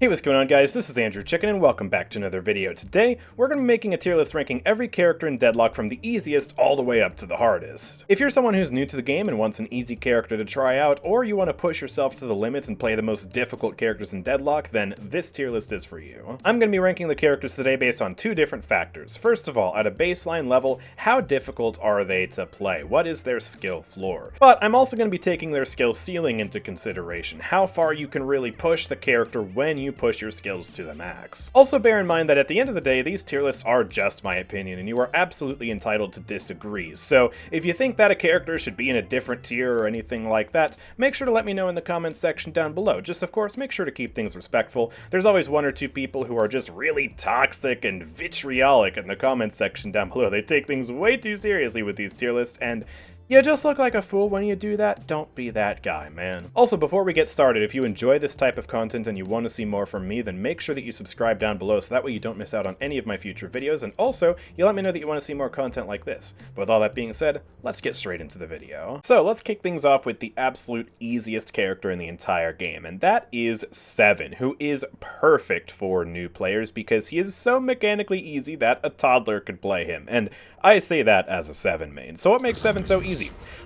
Hey, what's going on, guys? This is AndrewChicken, and welcome back to another video. Today, we're going to be making a tier list ranking every character in Deadlock from the easiest all the way up to the hardest. If you're someone who's new to the game and wants an easy character to try out, or you want to push yourself to the limits and play the most difficult characters in Deadlock, then this tier list is for you. I'm going to be ranking the characters today based on two different factors. First of all, at a baseline level, how difficult are they to play? What is their skill floor? But I'm also going to be taking their skill ceiling into consideration. How far you can really push the character when you push your skills to the max. Also bear in mind that at the end of the day, these tier lists are just my opinion, and you are absolutely entitled to disagree. So if you think that a character should be in a different tier or anything like that, make sure to let me know in the comments section down below. Just of course, make sure to keep things respectful. There's always one or two people who are just really toxic and vitriolic in the comments section down below. They take things way too seriously with these tier lists, and you just look like a fool when you do that. Don't be that guy, man. Also, before we get started, if you enjoy this type of content and you want to see more from me, then make sure that you subscribe down below so that way you don't miss out on any of my future videos, and also, you let me know that you want to see more content like this. But with all that being said, let's get straight into the video. So, let's kick things off with the absolute easiest character in the entire game, and that is Seven, who is perfect for new players because he is so mechanically easy that a toddler could play him, and I say that as a Seven main. So what makes Seven so easy?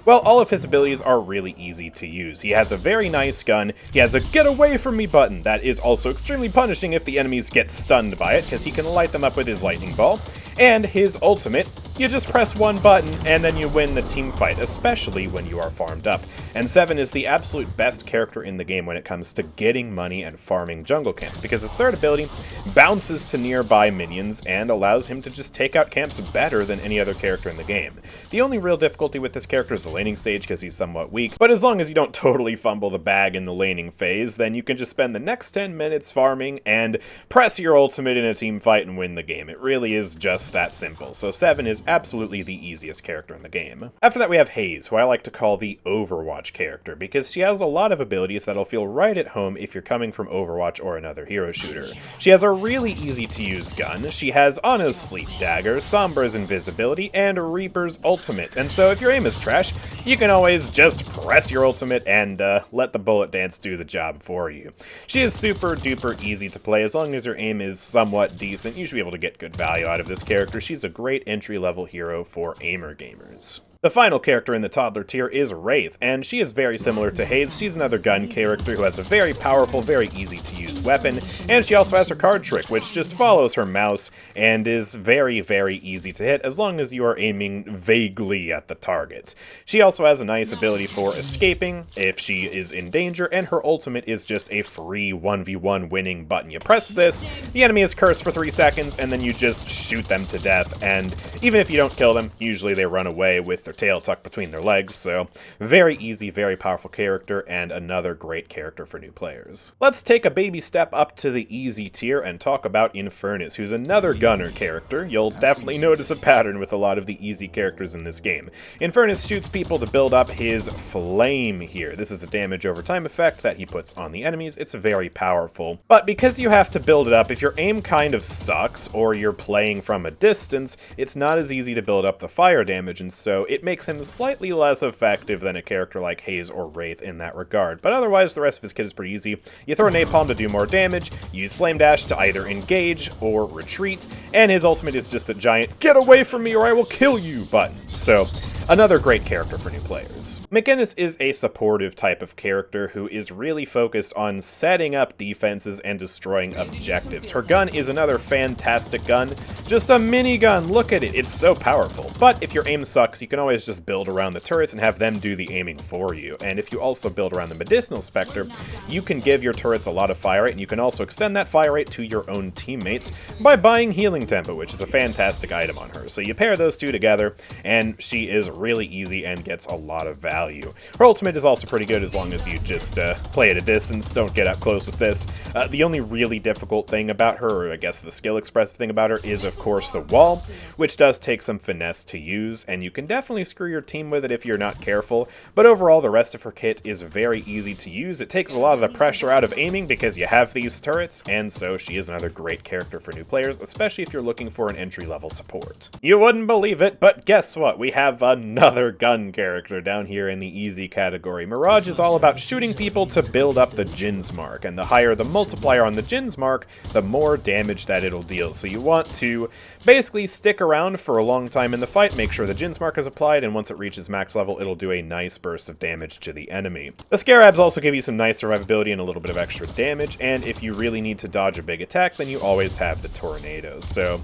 Well, all of his abilities are really easy to use. He has a very nice gun, he has a get away from me button that is also extremely punishing if the enemies get stunned by it, because he can light them up with his lightning ball, and his ultimate, you just press one button and then you win the team fight, especially when you are farmed up. And Seven is the absolute best character in the game when it comes to getting money and farming jungle camps, because his third ability bounces to nearby minions and allows him to just take out camps better than any other character in the game. The only real difficulty with this character is the laning stage because he's somewhat weak, but as long as you don't totally fumble the bag in the laning phase, then you can just spend the next 10 minutes farming and press your ultimate in a team fight and win the game. It really is just that simple. So Seven is absolutely the easiest character in the game. After that we have Haze, who I like to call the Overwatch character, because she has a lot of abilities that'll feel right at home if you're coming from Overwatch or another hero shooter. She has a really easy to use gun, she has Ana's Sleep Dagger, Sombra's Invisibility, and Reaper's Ultimate, and so if your aim is trash, you can always just press your ultimate and let the bullet dance do the job for you. She is super duper easy to play. As long as your aim is somewhat decent, you should be able to get good value out of this character. She's a great entry-level hero for aimer gamers. The final character in the Toddler tier is Wraith, and she is very similar to Haze. She's another gun character who has a very powerful, very easy to use weapon, and she also has her card trick, which just follows her mouse and is very, very easy to hit as long as you are aiming vaguely at the target. She also has a nice ability for escaping if she is in danger, and her ultimate is just a free 1v1 winning button. You press this, the enemy is cursed for 3 seconds, and then you just shoot them to death, and even if you don't kill them, usually they run away with their tail tucked between their legs, so very easy, very powerful character, and another great character for new players. Let's take a baby step up to the easy tier and talk about Infernus, who's another gunner character. You'll definitely notice a pattern with a lot of the easy characters in this game. Infernus shoots people to build up his flame here. This is the damage over time effect that he puts on the enemies. It's very powerful, but because you have to build it up, if your aim kind of sucks or you're playing from a distance, it's not as easy to build up the fire damage, and so it makes him slightly less effective than a character like Haze or Wraith in that regard. But otherwise, the rest of his kit is pretty easy. You throw Napalm to do more damage, use Flame Dash to either engage or retreat, and his ultimate is just a giant "get away from me or I will kill you" button. So, another great character for new players. McGinnis is a supportive type of character who is really focused on setting up defenses and destroying objectives. Her gun is another fantastic gun, just a minigun. Look at it, it's so powerful. But if your aim sucks, you can always just build around the turrets and have them do the aiming for you. And if you also build around the Medicinal Spectre, you can give your turrets a lot of fire rate, and you can also extend that fire rate to your own teammates by buying Healing Tempo, which is a fantastic item on her. So you pair those two together, and she is really easy and gets a lot of value. Her ultimate is also pretty good as long as you just play at a distance, don't get up close with this. The only really difficult thing about her, or I guess the skill expressive thing about her, is of course the wall, which does take some finesse to use, and you can definitely screw your team with it if you're not careful, but overall the rest of her kit is very easy to use. It takes a lot of the pressure out of aiming because you have these turrets, and so she is another great character for new players, especially if you're looking for an entry-level support. You wouldn't believe it, but guess what? We have another gun character down here in the easy category. Mirage is all about shooting people to build up the Jin's mark, and the higher the multiplier on the Jin's mark, the more damage that it'll deal. So you want to basically stick around for a long time in the fight, make sure the Jin's mark is applied, and once it reaches max level, it'll do a nice burst of damage to the enemy. The Scarabs also give you some nice survivability and a little bit of extra damage, and if you really need to dodge a big attack, then you always have the Tornadoes. So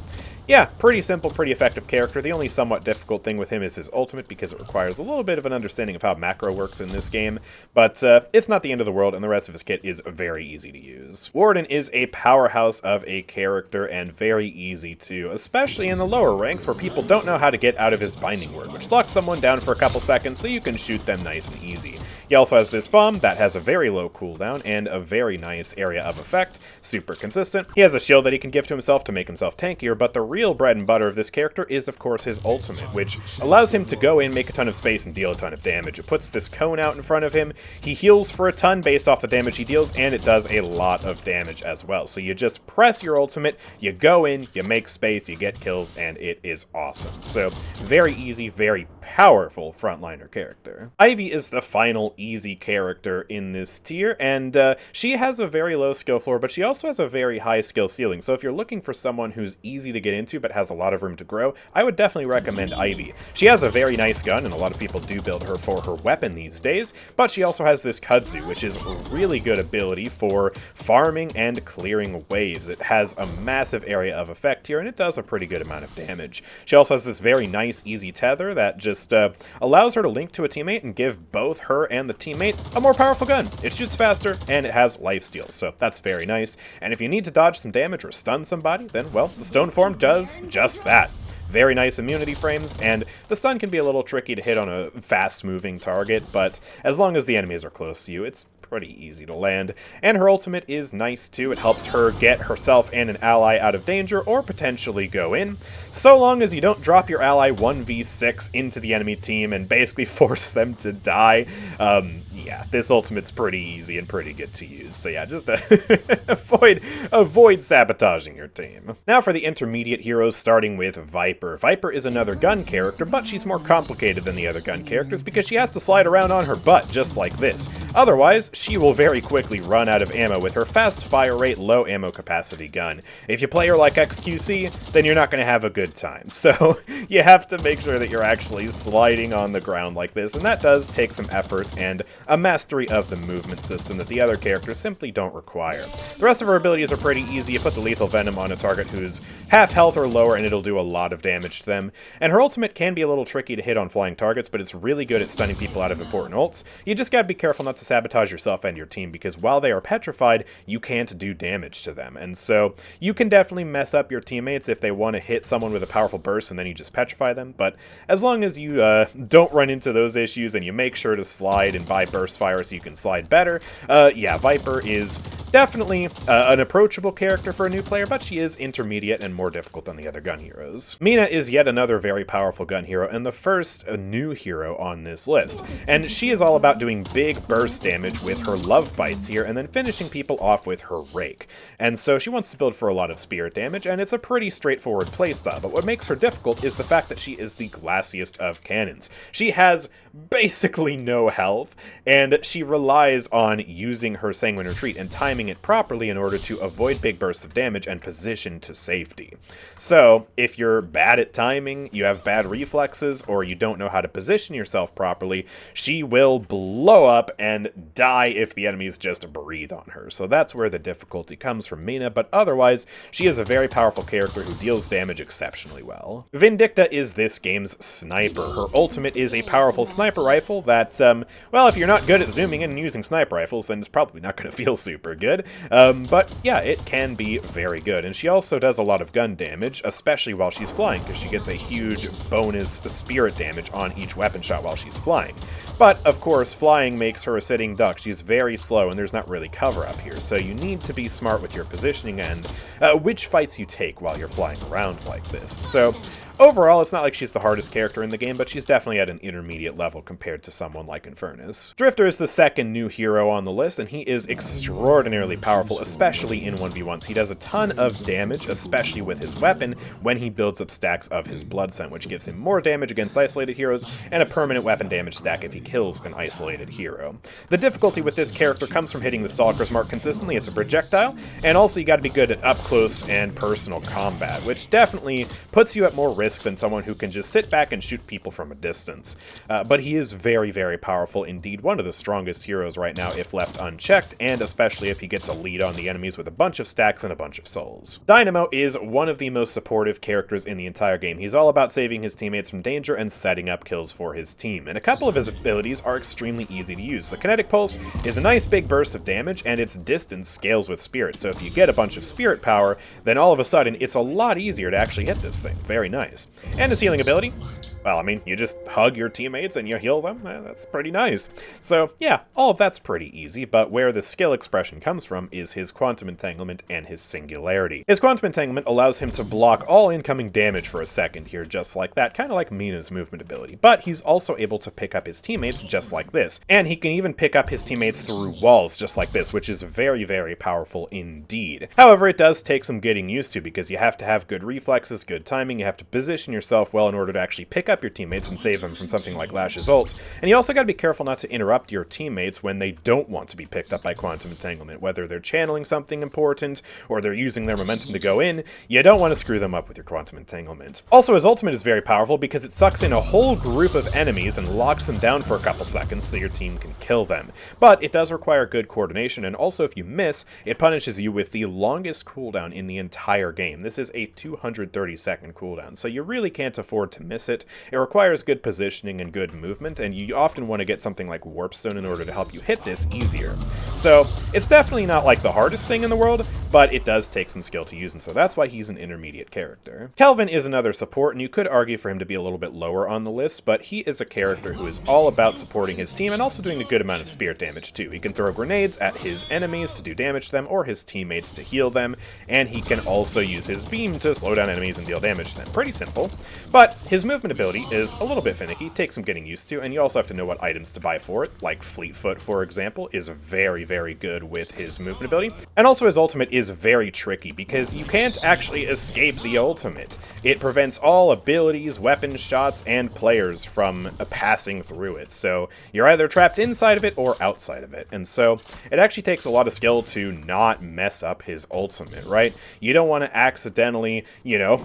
yeah, pretty simple, pretty effective character. The only somewhat difficult thing with him is his ultimate, because it requires a little bit of an understanding of how macro works in this game, but it's not the end of the world, and the rest of his kit is very easy to use. Warden is a powerhouse of a character, and very easy too, especially in the lower ranks where people don't know how to get out of his binding word, which locks someone down for a couple seconds so you can shoot them nice and easy. He also has this bomb that has a very low cooldown and a very nice area of effect, super consistent. He has a shield that he can give to himself to make himself tankier, but the real bread and butter of this character is, of course, his ultimate, which allows him to go in, make a ton of space, and deal a ton of damage. It puts this cone out in front of him, he heals for a ton based off the damage he deals, and it does a lot of damage as well. So you just press your ultimate, you go in, you make space, you get kills, and it is awesome. So very easy, very powerful frontliner character. Ivy is the final easy character in this tier, and she has a very low skill floor, but she also has a very high skill ceiling. So if you're looking for someone who's easy to get into but has a lot of room to grow, I would definitely recommend Ivy. She has a very nice gun, and a lot of people do build her for her weapon these days, but she also has this kudzu, which is a really good ability for farming and clearing waves. It has a massive area of effect here, and it does a pretty good amount of damage. She also has this very nice easy tether that just allows her to link to a teammate and give both her and the teammate a more powerful gun. It shoots faster, and it has lifesteal, so that's very nice. And if you need to dodge some damage or stun somebody, then, well, the stone form does just that. Very nice immunity frames, and the stun can be a little tricky to hit on a fast-moving target, but as long as the enemies are close to you, it's pretty easy to land. And her ultimate is nice too. It helps her get herself and an ally out of danger, or potentially go in, so long as you don't drop your ally 1v6 into the enemy team and basically force them to die. Yeah, this ultimate's pretty easy and pretty good to use, so yeah, just avoid sabotaging your team. Now for the intermediate heroes, starting with Viper. Viper is another gun character, but she's more complicated than the other gun characters because she has to slide around on her butt just like this. Otherwise, she will very quickly run out of ammo with her fast fire rate, low ammo capacity gun. If you play her like XQC, then you're not going to have a good time. So you have to make sure that you're actually sliding on the ground like this, and that does take some effort and a mastery of the movement system that the other characters simply don't require. The rest of her abilities are pretty easy. You put the lethal venom on a target who's half health or lower, and it'll do a lot of damage to them. And her ultimate can be a little tricky to hit on flying targets, but it's really good at stunning people out of important ults. You just gotta be careful not to sabotage yourself and your team, because while they are petrified, you can't do damage to them. And so you can definitely mess up your teammates if they want to hit someone with a powerful burst and then you just petrify them. But as long as you don't run into those issues and you make sure to slide and buy burst fire so you can slide better, yeah, Viper is definitely an approachable character for a new player, but she is intermediate and more difficult than the other gun heroes. Mina is yet another very powerful gun hero, and the first new hero on this list. And she is all about doing big burst damage with her love bites here, and then finishing people off with her rake. And so she wants to build for a lot of spirit damage, and it's a pretty straightforward playstyle, but what makes her difficult is the fact that she is the glassiest of cannons. She has basically no health, and she relies on using her Sanguine Retreat and timing it properly in order to avoid big bursts of damage and position to safety. So, if you're bad at timing, you have bad reflexes, or you don't know how to position yourself properly, she will blow up and die if the enemies just breathe on her. So that's where the difficulty comes from Mina, but otherwise, she is a very powerful character who deals damage exceptionally well. Vindicta is this game's sniper. Her ultimate is a powerful sniper rifle that, well, if you're not good at zooming in and using sniper rifles, then it's probably not going to feel super good. But yeah, it can be very good. And she also does a lot of gun damage, especially while she's flying, because she gets a huge bonus spirit damage on each weapon shot while she's flying. But, of course, flying makes her a sitting duck. She's very slow, and there's not really cover up here, so you need to be smart with your positioning and which fights you take while you're flying around like this. So, overall, it's not like she's the hardest character in the game, but she's definitely at an intermediate level level compared to someone like Infernus. Drifter is the second new hero on the list, and he is extraordinarily powerful, especially in 1v1s. He does a ton of damage, especially with his weapon, when he builds up stacks of his blood scent, which gives him more damage against isolated heroes, and a permanent weapon damage stack if he kills an isolated hero. The difficulty with this character comes from hitting the Stalker's mark consistently. It's a projectile, and also you gotta be good at up close and personal combat, which definitely puts you at more risk than someone who can just sit back and shoot people from a distance. But he is very, very powerful indeed, one of the strongest heroes right now if left unchecked, and especially if he gets a lead on the enemies with a bunch of stacks and a bunch of souls. Dynamo is one of the most supportive characters in the entire game. He's all about saving his teammates from danger and setting up kills for his team, and a couple of his abilities are extremely easy to use. The Kinetic Pulse is a nice big burst of damage, and its distance scales with Spirit, so if you get a bunch of Spirit power, then all of a sudden it's a lot easier to actually hit this thing. Very nice. And his healing ability, well, I mean, you just hug your teammates and you heal them. That's pretty nice. So yeah, all of that's pretty easy, but where the skill expression comes from is his Quantum Entanglement and his Singularity. His Quantum Entanglement allows him to block all incoming damage for a second here, just like that, kind of like Mina's movement ability, but he's also able to pick up his teammates just like this, and he can even pick up his teammates through walls just like this, which is very, very powerful indeed. However, it does take some getting used to, because you have to have good reflexes, good timing, you have to position yourself well in order to actually pick up your teammates and save them from something like Lash's ult, and you also got to be careful not to interrupt your teammates when they don't want to be picked up by Quantum Entanglement, whether they're channeling something important or they're using their momentum to go in. You don't want to screw them up with your Quantum Entanglement. Also, his ultimate is very powerful because it sucks in a whole group of enemies and locks them down for a couple seconds so your team can kill them. But it does require good coordination, and also if you miss, it punishes you with the longest cooldown in the entire game. This is a 230-second cooldown, so you really can't afford to miss it. It requires good positioning and good movement, and you often want to get something like Warpstone in order to help you hit this easier. So it's definitely not like the hardest thing in the world, but it does take some skill to use, and so that's why he's an intermediate character. Kelvin is another support, and you could argue for him to be a little bit lower on the list, but he is a character who is all about supporting his team and also doing a good amount of spirit damage too. He can throw grenades at his enemies to do damage to them, or his teammates to heal them, and he can also use his beam to slow down enemies and deal damage to them. Pretty simple, but his movement ability is a little bit finicky, takes some getting used to, and you also have to know what items to buy for it, like Fleetfoot, for example, is very, very good with his movement ability. And also his ultimate is very tricky, because you can't actually escape the ultimate. It prevents all abilities, weapons, shots, and players from passing through it, so you're either trapped inside of it or outside of it, and so it actually takes a lot of skill to not mess up his ultimate, right? You don't want to accidentally, you know,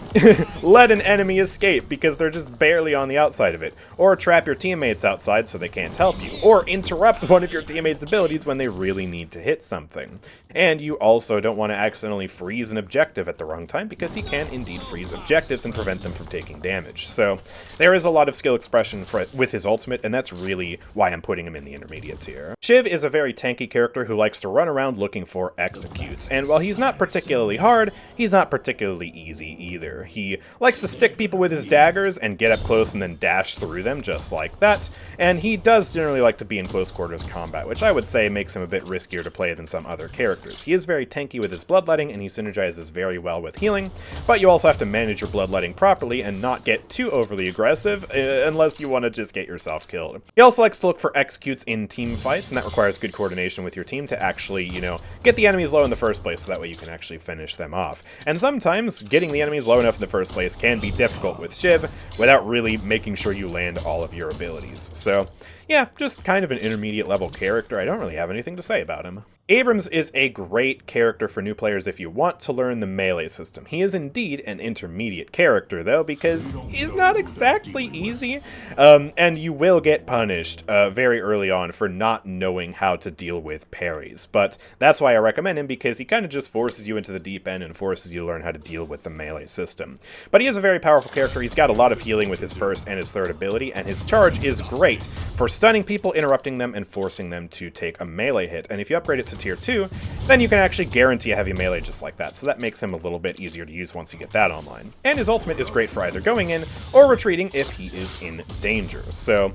let an enemy escape because they're just barely on the outside of it, or trap your teammates outside so they can't help you, or interrupt one of your teammates' abilities when they really need to hit something. And you also don't want to accidentally freeze an objective at the wrong time, because he can indeed freeze objectives and prevent them from taking damage. So there is a lot of skill expression with his ultimate, and that's really why I'm putting him in the intermediate tier. Shiv is a very tanky character who likes to run around looking for executes, and while he's not particularly hard, he's not particularly easy either. He likes to stick people with his daggers and get up close and then dash through them just like that, and he does generally like to be in close quarters combat, which I would say makes him a bit riskier to play than some other characters. He is very tanky with his bloodletting, and he synergizes very well with healing, but you also have to manage your bloodletting properly and not get too overly aggressive, unless you want to just get yourself killed. He also likes to look for executes in team fights, and that requires good coordination with your team to actually, you know, get the enemies low in the first place so that way you can actually finish them off. And sometimes getting the enemies low enough in the first place can be difficult with Shiv without really making sure you land all of your abilities. So yeah, just kind of an intermediate level character. I don't really have anything to say about him. Abrams is a great character for new players if you want to learn the melee system. He is indeed an intermediate character, though, because he's not exactly easy, and you will get punished very early on for not knowing how to deal with parries. But that's why I recommend him, because he kind of just forces you into the deep end and forces you to learn how to deal with the melee system. But he is a very powerful character. He's got a lot of healing with his first and his third ability, and his charge is great for stunning people, interrupting them, and forcing them to take a melee hit. And if you upgrade it to tier 2, then you can actually guarantee a heavy melee just like that, so that makes him a little bit easier to use once you get that online. And his ultimate is great for either going in or retreating if he is in danger. So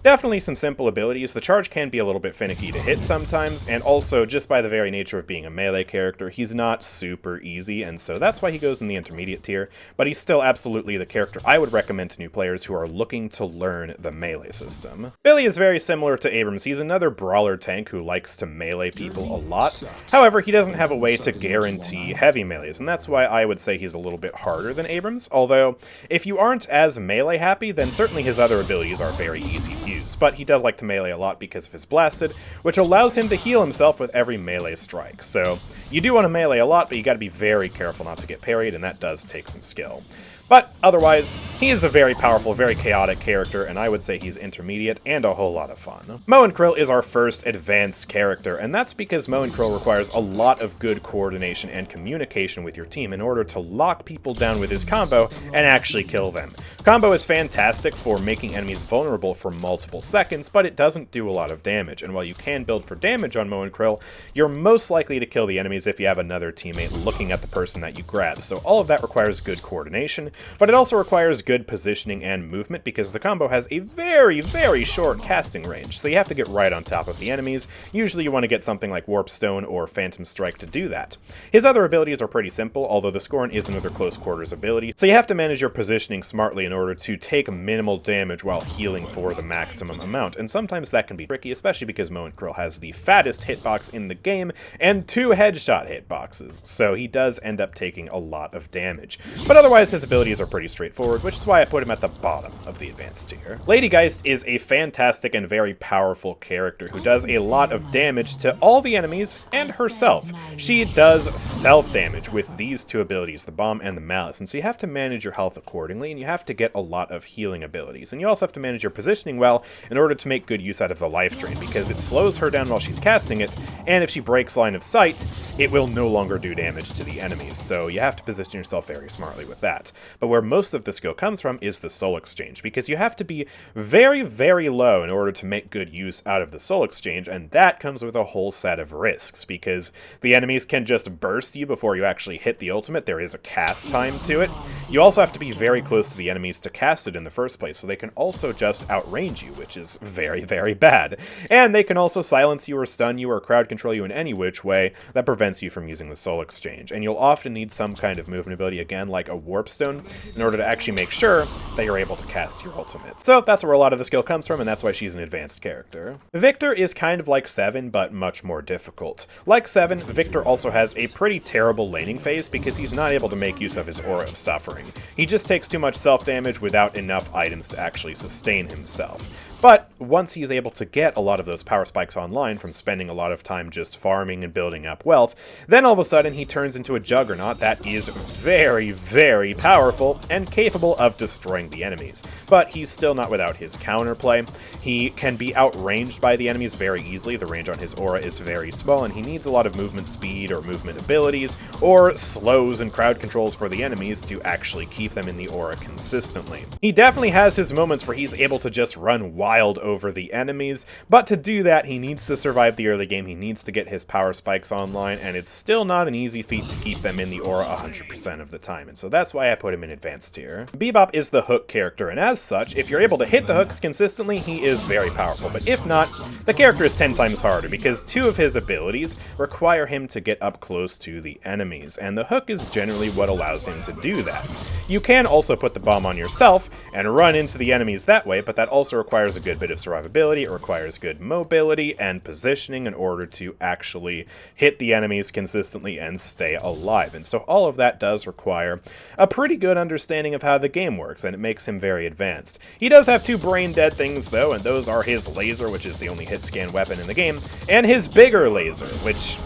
Definitely some simple abilities. The charge can be a little bit finicky to hit sometimes, and also, just by the very nature of being a melee character, he's not super easy, and so that's why he goes in the intermediate tier, but he's still absolutely the character I would recommend to new players who are looking to learn the melee system. Billy is very similar to Abrams. He's another brawler tank who likes to melee people a lot. However, he doesn't have a way to guarantee heavy melees, and that's why I would say he's a little bit harder than Abrams, although if you aren't as melee happy, then certainly his other abilities are very easy to use, but he does like to melee a lot because of his blasted, which allows him to heal himself with every melee strike. So you do want to melee a lot, but you got to be very careful not to get parried, and that does take some skill. But otherwise, he is a very powerful, very chaotic character, and I would say he's intermediate and a whole lot of fun. Moe and Krill is our first advanced character, and that's because Moe and Krill requires a lot of good coordination and communication with your team in order to lock people down with his combo and actually kill them. Combo is fantastic for making enemies vulnerable for multiple seconds, but it doesn't do a lot of damage, and while you can build for damage on Moe and Krill, you're most likely to kill the enemies if you have another teammate looking at the person that you grab, so all of that requires good coordination. But it also requires good positioning and movement because the combo has a very, very short casting range, so you have to get right on top of the enemies. Usually you want to get something like Warp Stone or Phantom Strike to do that. His other abilities are pretty simple, although the Scorn is another close quarters ability, so you have to manage your positioning smartly in order to take minimal damage while healing for the maximum amount, and sometimes that can be tricky, especially because Moe and Krill has the fattest hitbox in the game and 2 headshot hitboxes, so he does end up taking a lot of damage. But otherwise his abilities are pretty straightforward, which is why I put him at the bottom of the advanced tier. Lady Geist is a fantastic and very powerful character who does a lot of damage to all the enemies and herself. She does self-damage with these 2 abilities, the Bomb and the Malice, and so you have to manage your health accordingly, and you have to get a lot of healing abilities. And you also have to manage your positioning well in order to make good use out of the life drain, because it slows her down while she's casting it, and if she breaks line of sight, it will no longer do damage to the enemies, so you have to position yourself very smartly with that. But where most of the skill comes from is the soul exchange, because you have to be very, very low in order to make good use out of the soul exchange, and that comes with a whole set of risks, because the enemies can just burst you before you actually hit the ultimate. There is a cast time to it. You also have to be very close to the enemies to cast it in the first place, so they can also just outrange you, which is very, very bad. And they can also silence you or stun you or crowd control you in any which way that prevents you from using the soul exchange. And you'll often need some kind of movement ability, again, like a Warp Stone, in order to actually make sure that you're able to cast your ultimate. So that's where a lot of the skill comes from, and that's why she's an advanced character. Victor is kind of like Seven, but much more difficult. Like Seven, Victor also has a pretty terrible laning phase because he's not able to make use of his Aura of Suffering. He just takes too much self-damage without enough items to actually sustain himself. But once he's able to get a lot of those power spikes online from spending a lot of time just farming and building up wealth, then all of a sudden he turns into a juggernaut that is very, very powerful and capable of destroying the enemies. But he's still not without his counterplay. He can be outranged by the enemies very easily. The range on his aura is very small, and he needs a lot of movement speed or movement abilities or slows and crowd controls for the enemies to actually keep them in the aura consistently. He definitely has his moments where he's able to just run wild over the enemies, but to do that he needs to survive the early game, he needs to get his power spikes online, and it's still not an easy feat to keep them in the aura 100% of the time, and so that's why I put him in advanced tier. Bebop is the hook character, and as such, if you're able to hit the hooks consistently, he is very powerful, but if not, the character is 10 times harder because 2 of his abilities require him to get up close to the enemies, and the hook is generally what allows him to do that. You can also put the bomb on yourself and run into the enemies that way, but that also requires a good bit of survivability. It requires good mobility and positioning in order to actually hit the enemies consistently and stay alive. And so all of that does require a pretty good understanding of how the game works, and it makes him very advanced. He does have 2 brain dead things though, and those are his laser, which is the only hit scan weapon in the game, and his bigger laser, which,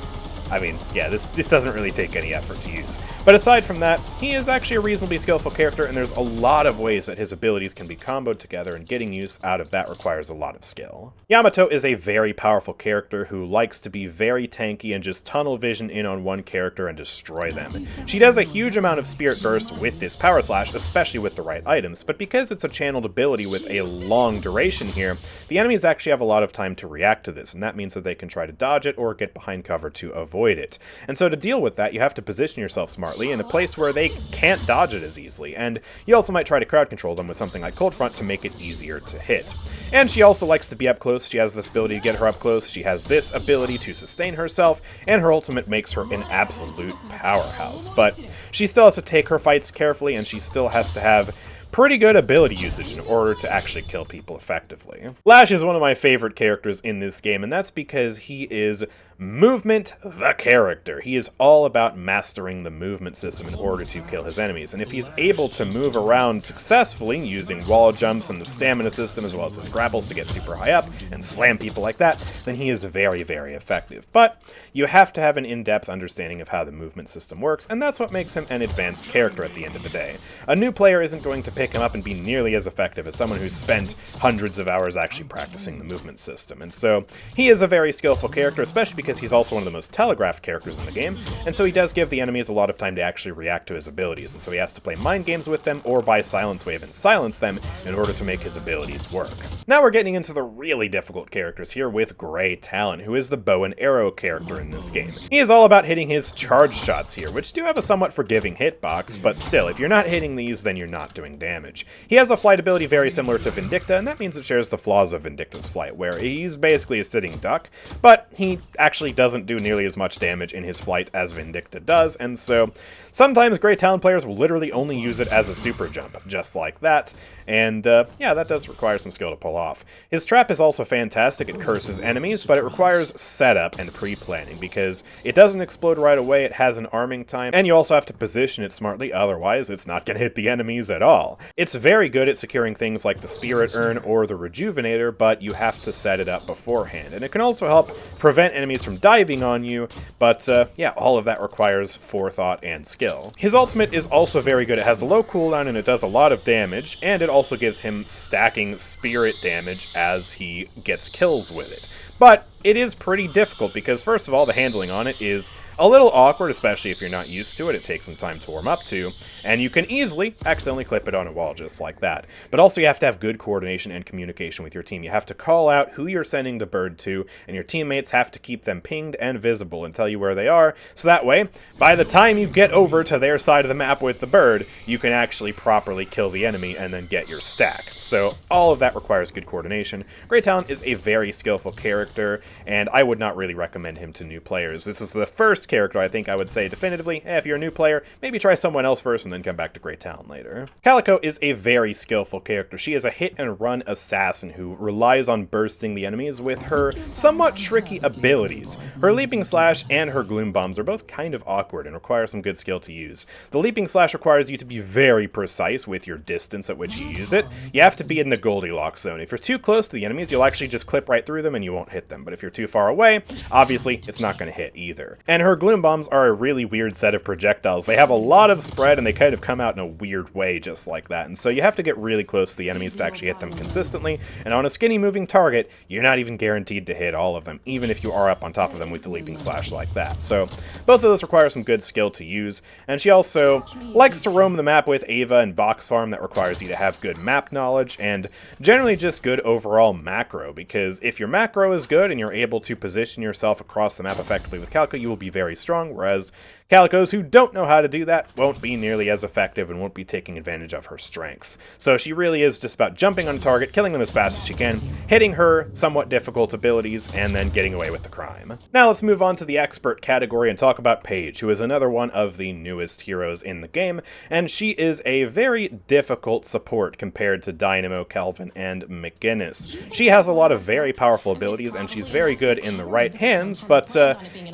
I mean, yeah, this doesn't really take any effort to use. But aside from that, he is actually a reasonably skillful character, and there's a lot of ways that his abilities can be comboed together, and getting use out of that requires a lot of skill. Yamato is a very powerful character who likes to be very tanky and just tunnel vision in on one character and destroy them. She does a huge amount of Spirit Burst with this Power Slash, especially with the right items, but because it's a channeled ability with a long duration here, the enemies actually have a lot of time to react to this, and that means that they can try to dodge it or get behind cover to avoid avoid it. And so to deal with that, you have to position yourself smartly in a place where they can't dodge it as easily, and you also might try to crowd control them with something like Cold Front to make it easier to hit. And she also likes to be up close. She has this ability to get her up close, she has this ability to sustain herself, and her ultimate makes her an absolute powerhouse. But she still has to take her fights carefully, and she still has to have pretty good ability usage in order to actually kill people effectively. Lash is one of my favorite characters in this game, and that's because he is movement the character. He is all about mastering the movement system in order to kill his enemies, and if he's able to move around successfully using wall jumps and the stamina system as well as his grapples to get super high up and slam people like that, then he is very, very effective. But you have to have an in-depth understanding of how the movement system works, and that's what makes him an advanced character at the end of the day. A new player isn't going to pick him up and be nearly as effective as someone who's spent hundreds of hours actually practicing the movement system, and so he is a very skillful character, especially because he's also one of the most telegraphed characters in the game, and so he does give the enemies a lot of time to actually react to his abilities, and so he has to play mind games with them or buy Silence Wave and silence them in order to make his abilities work. Now we're getting into the really difficult characters here with Grey Talon, who is the bow and arrow character in this game. He is all about hitting his charge shots here, which do have a somewhat forgiving hitbox, but still, if you're not hitting these, then you're not doing damage. He has a flight ability very similar to Vindicta, and that means it shares the flaws of Vindicta's flight, where he's basically a sitting duck, but he actually doesn't do nearly as much damage in his flight as Vindicta does, and so sometimes Grey Talon players will literally only use it as a super jump, just like that, and yeah, that does require some skill to pull off. His trap is also fantastic. It curses enemies, but it requires setup and pre-planning, because it doesn't explode right away, it has an arming time, and you also have to position it smartly, otherwise it's not going to hit the enemies at all. It's very good at securing things like the Spirit Urn or the Rejuvenator, but you have to set it up beforehand, and it can also help prevent enemies from diving on you, but yeah, all of that requires forethought and skill. His ultimate is also very good. It has a low cooldown and it does a lot of damage, and it also gives him stacking spirit damage as he gets kills with it. But it is pretty difficult because, first of all, the handling on it is a little awkward, especially if you're not used to it. It takes some time to warm up to, and you can easily accidentally clip it on a wall just like that. But also you have to have good coordination and communication with your team. You have to call out who you're sending the bird to, and your teammates have to keep them pinged and visible and tell you where they are, so that way, by the time you get over to their side of the map with the bird, you can actually properly kill the enemy and then get your stack. So all of that requires good coordination. Grey Talon is a very skillful character, and I would not really recommend him to new players. This is the first character I think I would say definitively, if you're a new player, maybe try someone else first and then come back to Grey Talon later. Calico is a very skillful character. She is a hit-and-run assassin who relies on bursting the enemies with her somewhat tricky abilities. Her Leaping Slash and her Gloom Bombs are both kind of awkward and require some good skill to use. The Leaping Slash requires you to be very precise with your distance at which you use it. You have to be in the Goldilocks zone. If you're too close to the enemies, you'll actually just clip right through them and you won't hit them. But if you're too far away, obviously it's not going to hit either. And her Gloom Bombs are a really weird set of projectiles. They have a lot of spread and they kind of come out in a weird way just like that. And so you have to get really close to the enemies to actually hit them consistently. And on a skinny moving target, you're not even guaranteed to hit all of them, even if you are up on top of them with the Leaping Slash like that. So both of those require some good skill to use. And she also likes to roam the map with Ava and Box Farm. That requires you to have good map knowledge and generally just good overall macro, because if your macro is good and you're able to position yourself across the map effectively with Calico, you will be very strong, whereas Calicos who don't know how to do that won't be nearly as effective and won't be taking advantage of her strengths. So she really is just about jumping on a target, killing them as fast as she can, hitting her somewhat difficult abilities, and then getting away with the crime. Now let's move on to the expert category and talk about Paige, who is another one of the newest heroes in the game, and she is a very difficult support compared to Dynamo, Calvin, and McGinnis. She has a lot of very powerful abilities, and she's very good in the right hands, but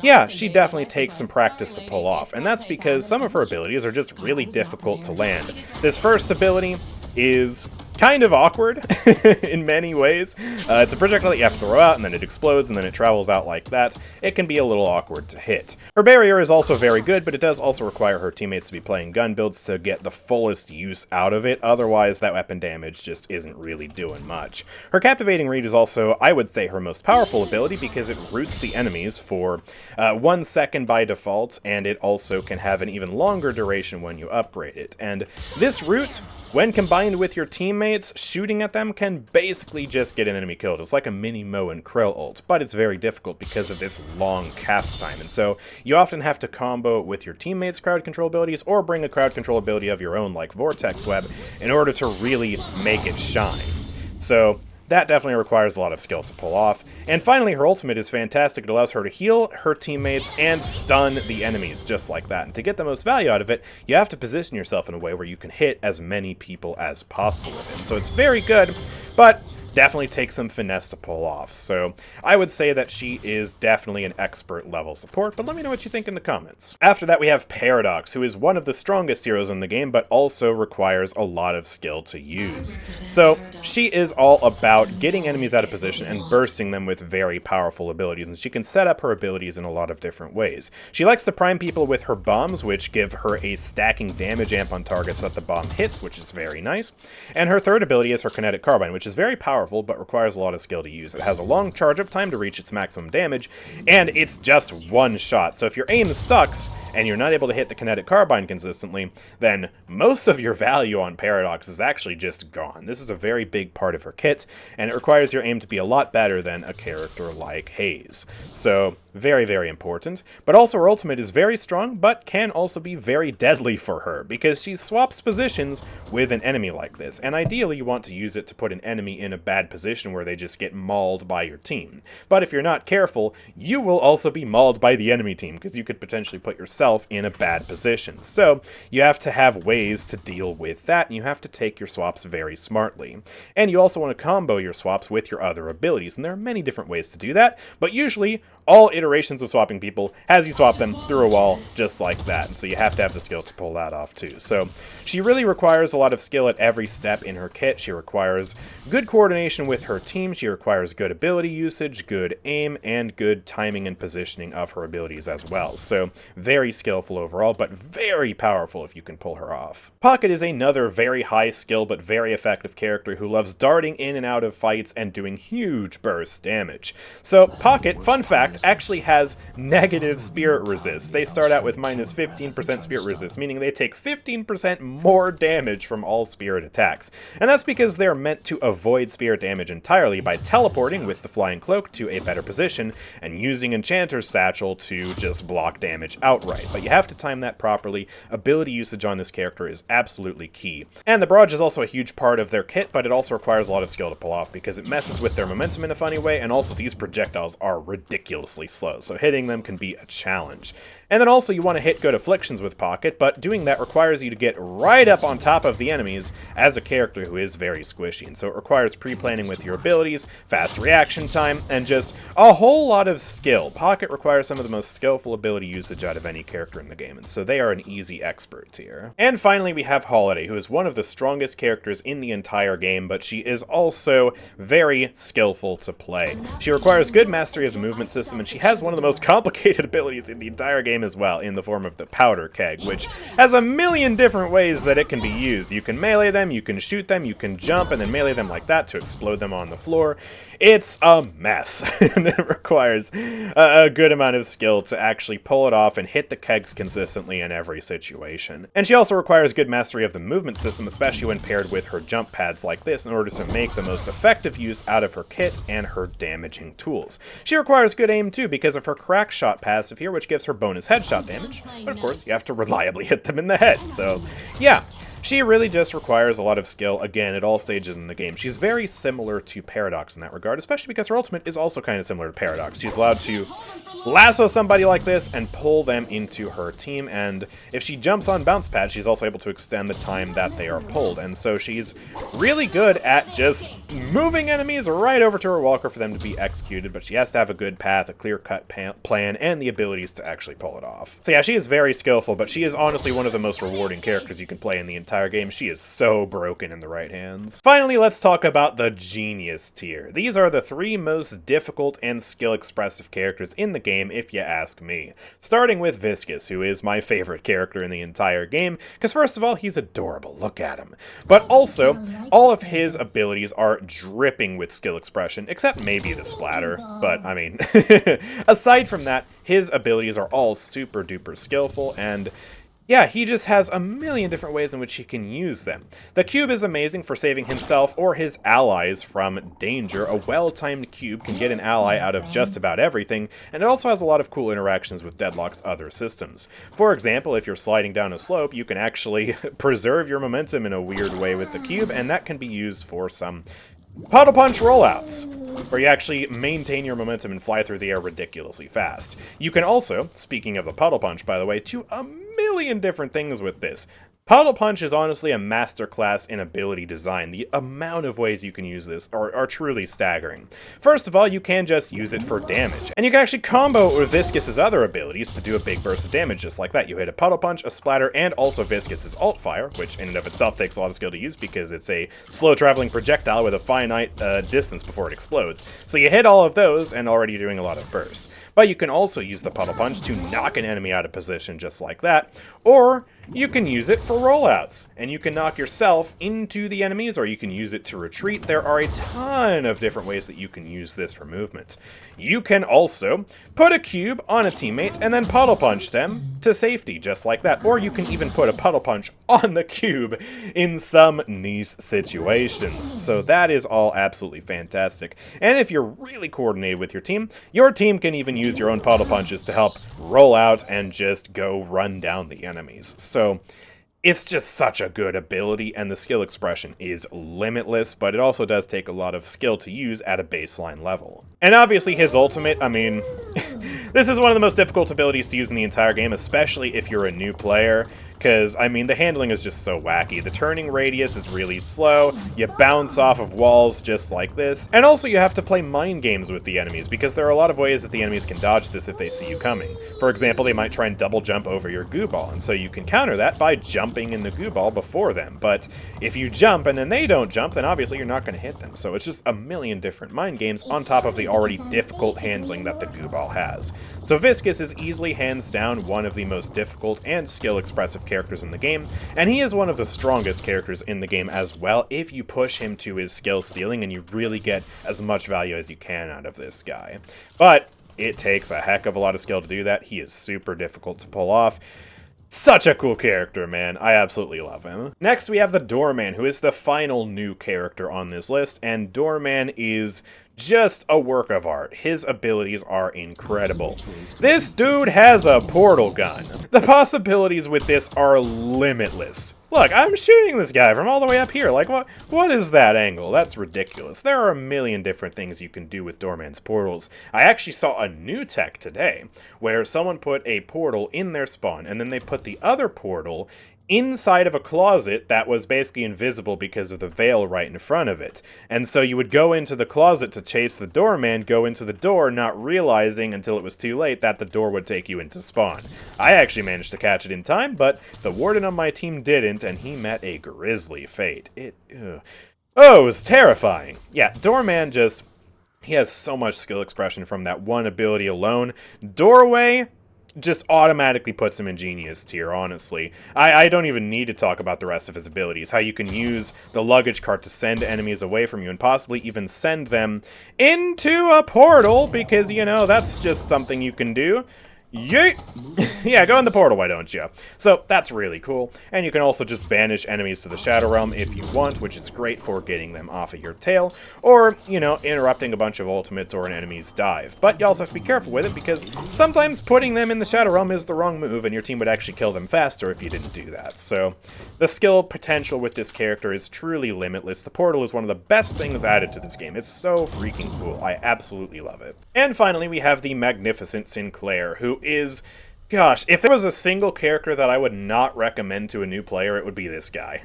yeah, she definitely takes some practice to pull off, and that's because some of her abilities are just really difficult to land. This first ability is kind of awkward in many ways. It's a projectile that you have to throw out, and then it explodes, and then it travels out like that. It can be a little awkward to hit. Her barrier is also very good, but it does also require her teammates to be playing gun builds to get the fullest use out of it. Otherwise, that weapon damage just isn't really doing much. Her Captivating Read is also, I would say, her most powerful ability because it roots the enemies for 1 second by default, and it also can have an even longer duration when you upgrade it. And this root, when combined with your teammates, teammates, shooting at them can basically just get an enemy killed. It's like a mini Mo and Krill ult, but it's very difficult because of this long cast time, and so you often have to combo with your teammates' crowd control abilities or bring a crowd control ability of your own, like Vortex Web, in order to really make it shine. So that definitely requires a lot of skill to pull off. And finally, her ultimate is fantastic. It allows her to heal her teammates and stun the enemies just like that. And to get the most value out of it, you have to position yourself in a way where you can hit as many people as possible with it. So it's very good, but definitely takes some finesse to pull off. So I would say that she is definitely an expert level support, but let me know what you think in the comments. After that, we have Paradox, who is one of the strongest heroes in the game, but also requires a lot of skill to use. So she is all about getting enemies out of position and bursting them with very powerful abilities, and she can set up her abilities in a lot of different ways. She likes to prime people with her bombs, which give her a stacking damage amp on targets that the bomb hits, which is very nice. And her third ability is her kinetic carbine, which is very powerful, but requires a lot of skill to use. It has a long charge up time to reach its maximum damage, and it's just one shot. So if your aim sucks and you're not able to hit the kinetic carbine consistently, then most of your value on Paradox is actually just gone. This is a very big part of her kit, and it requires your aim to be a lot better than a character like Haze. So very, very important. But also her ultimate is very strong, but can also be very deadly for her, because she swaps positions with an enemy like this, and ideally you want to use it to put an enemy in a bad position where they just get mauled by your team. But if you're not careful, you will also be mauled by the enemy team, because you could potentially put yourself in a bad position. So you have to have ways to deal with that, and you have to take your swaps very smartly. And you also want to combo your swaps with your other abilities, and there are many different ways to do that, but usually all iterations of swapping people has you swap them through a wall just like that, and so you have to have the skill to pull that off too. So she really requires a lot of skill at every step in her kit. She requires good coordination with her team, she requires good ability usage, good aim, and good timing and positioning of her abilities as well. So very skillful overall, but very powerful if you can pull her off. Pocket is another very high skill but very effective character who loves darting in and out of fights and doing huge burst damage. So Pocket, fun fact, actually has negative spirit resist. They start out with minus 15% spirit resist, meaning they take 15% more damage from all spirit attacks. And that's because they're meant to avoid spirit damage entirely by teleporting with the flying cloak to a better position and using Enchanter's Satchel to just block damage outright. But you have to time that properly. Ability usage on this character is absolutely key. And the barrage is also a huge part of their kit, but it also requires a lot of skill to pull off because it messes with their momentum in a funny way, and also these projectiles are ridiculous slow, so hitting them can be a challenge. And then also you want to hit good afflictions with Pocket, but doing that requires you to get right up on top of the enemies as a character who is very squishy, and so it requires pre-planning with your abilities, fast reaction time, and just a whole lot of skill. Pocket requires some of the most skillful ability usage out of any character in the game, and so they are an easy expert tier. And finally we have Holiday, who is one of the strongest characters in the entire game, but she is also very skillful to play. She requires good mastery of the movement system, and she has one of the most complicated abilities in the entire game as well, in the form of the powder keg, which has a million different ways that it can be used. You can melee them, you can shoot them, you can jump and then melee them like that to explode them on the floor. It's a mess, and it requires a good amount of skill to actually pull it off and hit the kegs consistently in every situation. And she also requires good mastery of the movement system, especially when paired with her jump pads like this, in order to make the most effective use out of her kit and her damaging tools. She requires good aim too, because of her crack shot passive here, which gives her bonus headshot damage, but of course you have to reliably hit them in the head, so yeah. She really just requires a lot of skill, again, at all stages in the game. She's very similar to Paradox in that regard, especially because her ultimate is also kind of similar to Paradox. She's allowed to lasso somebody like this and pull them into her team, and if she jumps on bounce pads, she's also able to extend the time that they are pulled, and so she's really good at just moving enemies right over to her walker for them to be executed, but she has to have a good path, a clear-cut plan, and the abilities to actually pull it off. So yeah, she is very skillful, but she is honestly one of the most rewarding characters you can play in the entire game. She is so broken in the right hands. Finally, let's talk about the Genius tier. These are the three most difficult and skill-expressive characters in the game, if you ask me. Starting with Viscus, who is my favorite character in the entire game, because first of all, he's adorable. Look at him. But also, all of his abilities are dripping with skill expression, except maybe the splatter, but I mean, aside from that, his abilities are all super duper skillful, and Yeah, he just has a million different ways in which he can use them. The cube is amazing for saving himself or his allies from danger. A well-timed cube can get an ally out of just about everything, and it also has a lot of cool interactions with Deadlock's other systems. For example, if you're sliding down a slope, you can actually preserve your momentum in a weird way with the cube, and that can be used for some puddle punch rollouts, where you actually maintain your momentum and fly through the air ridiculously fast. You can also, speaking of the puddle punch by the way, do a million different things with this. Puddle Punch is honestly a masterclass in ability design. The amount of ways you can use this are truly staggering. First of all, you can just use it for damage, and you can actually combo it with Viscus's other abilities to do a big burst of damage just like that. You hit a Puddle Punch, a Splatter, and also Viscus's Alt Fire, which in and of itself takes a lot of skill to use because it's a slow-traveling projectile with a finite distance before it explodes. So you hit all of those, and already you're doing a lot of bursts. But you can also use the Puddle Punch to knock an enemy out of position just like that, or you can use it for rollouts, and you can knock yourself into the enemies, or you can use it to retreat. There are a ton of different ways that you can use this for movement. You can also put a cube on a teammate and then Puddle Punch them to safety, just like that. Or you can even put a Puddle Punch on the cube in some niche situations. So that is all absolutely fantastic. And if you're really coordinated with your team can even use your own Puddle Punches to help roll out and just go run down the enemies. So it's just such a good ability, and the skill expression is limitless, but it also does take a lot of skill to use at a baseline level. And obviously his ultimate, I mean, this is one of the most difficult abilities to use in the entire game, especially if you're a new player, because, I mean, the handling is just so wacky. The turning radius is really slow, you bounce off of walls just like this, and also you have to play mind games with the enemies, because there are a lot of ways that the enemies can dodge this if they see you coming. For example, they might try and double jump over your goo ball, and so you can counter that by jumping in the goo ball before them. But if you jump and then they don't jump, then obviously you're not going to hit them. So it's just a million different mind games on top of the already difficult handling that the goo ball has. So Viscus is easily hands down one of the most difficult and skill expressive characters in the game, and he is one of the strongest characters in the game as well if you push him to his skill ceiling and you really get as much value as you can out of this guy. But it takes a heck of a lot of skill to do that. He is super difficult to pull off. Such a cool character, man. I absolutely love him. Next, we have the Doorman, who is the final new character on this list, and Doorman is just a work of art. His abilities are incredible. This dude has a portal gun. The possibilities with this are limitless. Look, I'm shooting this guy from all the way up here. Like, what is that angle? That's ridiculous. There are a million different things you can do with Doorman's portals. I actually saw a new tech today where someone put a portal in their spawn, and then they put the other portal inside of a closet that was basically invisible because of the veil right in front of it. And so you would go into the closet to chase the doorman, go into the door, not realizing until it was too late that the door would take you into spawn. I actually managed to catch it in time, but the warden on my team didn't, and he met a grisly fate. It was terrifying. Yeah, Doorman he has so much skill expression from that one ability alone. Doorway just automatically puts him in genius tier, honestly. I don't even need to talk about the rest of his abilities. How you can use the luggage cart to send enemies away from you and possibly even send them into a portal, because, you know, that's just something you can do. Yeet! Yeah, go in the portal, why don't you? So, that's really cool. And you can also just banish enemies to the Shadow Realm if you want, which is great for getting them off of your tail, or, you know, interrupting a bunch of ultimates or an enemy's dive. But you also have to be careful with it, because sometimes putting them in the Shadow Realm is the wrong move, and your team would actually kill them faster if you didn't do that. So, the skill potential with this character is truly limitless. The portal is one of the best things added to this game. It's so freaking cool. I absolutely love it. And finally, we have the magnificent Sinclair, who is, gosh, if there was a single character that I would not recommend to a new player, it would be this guy.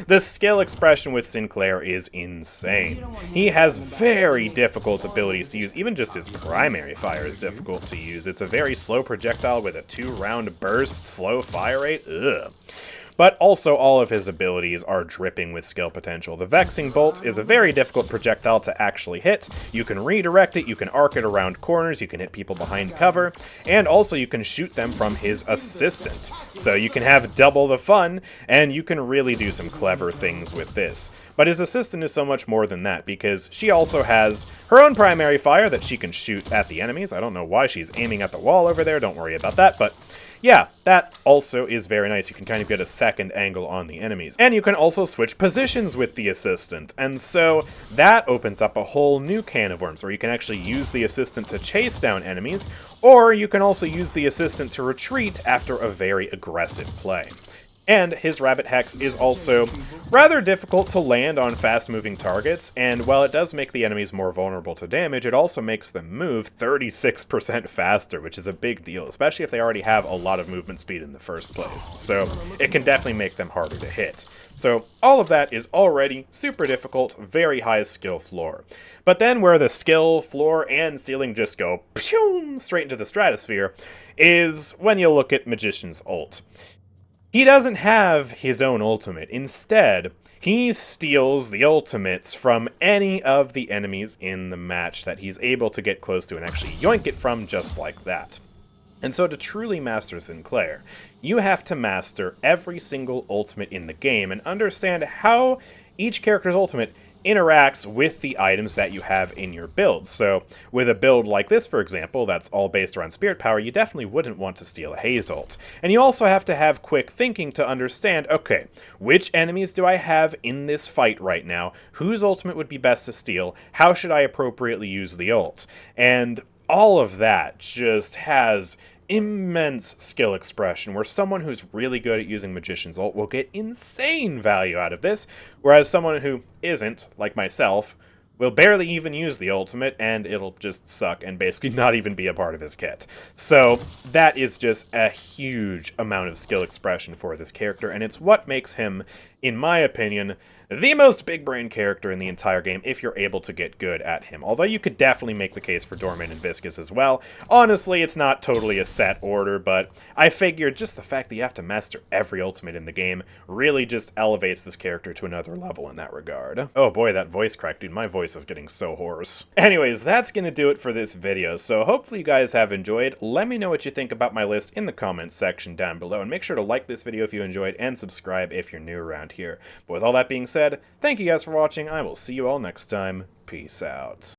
The skill expression with Sinclair is insane. He has very difficult abilities to use. Even just his primary fire is difficult to use. It's a very slow projectile with a 2-round burst, slow fire rate. Ugh. But also all of his abilities are dripping with skill potential. The Vexing Bolt is a very difficult projectile to actually hit. You can redirect it, you can arc it around corners, you can hit people behind cover, and also you can shoot them from his assistant. So you can have double the fun, and you can really do some clever things with this. But his assistant is so much more than that, because she also has her own primary fire that she can shoot at the enemies. I don't know why she's aiming at the wall over there, don't worry about that, but yeah, that also is very nice. You can kind of get a second angle on the enemies. And you can also switch positions with the assistant, and so that opens up a whole new can of worms, where you can actually use the assistant to chase down enemies, or you can also use the assistant to retreat after a very aggressive play. And his Rabbit Hex is also rather difficult to land on fast-moving targets, and while it does make the enemies more vulnerable to damage, it also makes them move 36% faster, which is a big deal, especially if they already have a lot of movement speed in the first place. So it can definitely make them harder to hit. So all of that is already super difficult, very high skill floor. But then where the skill, floor, and ceiling just go straight into the stratosphere is when you look at Magician's ult. He doesn't have his own ultimate. Instead, he steals the ultimates from any of the enemies in the match that he's able to get close to and actually yoink it from just like that. And so to truly master Sinclair, you have to master every single ultimate in the game and understand how each character's ultimate interacts with the items that you have in your build. So with a build like this, for example, that's all based around Spirit Power, you definitely wouldn't want to steal a Haze ult. And you also have to have quick thinking to understand, okay, which enemies do I have in this fight right now? Whose ultimate would be best to steal? How should I appropriately use the ult? And all of that just has immense skill expression, where someone who's really good at using Magician's ult will get insane value out of this, whereas someone who isn't, like myself, will barely even use the ultimate, and it'll just suck and basically not even be a part of his kit. So that is just a huge amount of skill expression for this character, and it's what makes him, in my opinion, the most big-brain character in the entire game if you're able to get good at him. Although you could definitely make the case for Dorman and Viscus as well. Honestly, it's not totally a set order, but I figured just the fact that you have to master every ultimate in the game really just elevates this character to another level in that regard. Oh boy, that voice crack, dude. My voice is getting so hoarse. Anyways, that's gonna do it for this video, so hopefully you guys have enjoyed. Let me know what you think about my list in the comments section down below, and make sure to like this video if you enjoyed, and subscribe if you're new around here. But with all that being said, thank you guys for watching. I will see you all next time. Peace out.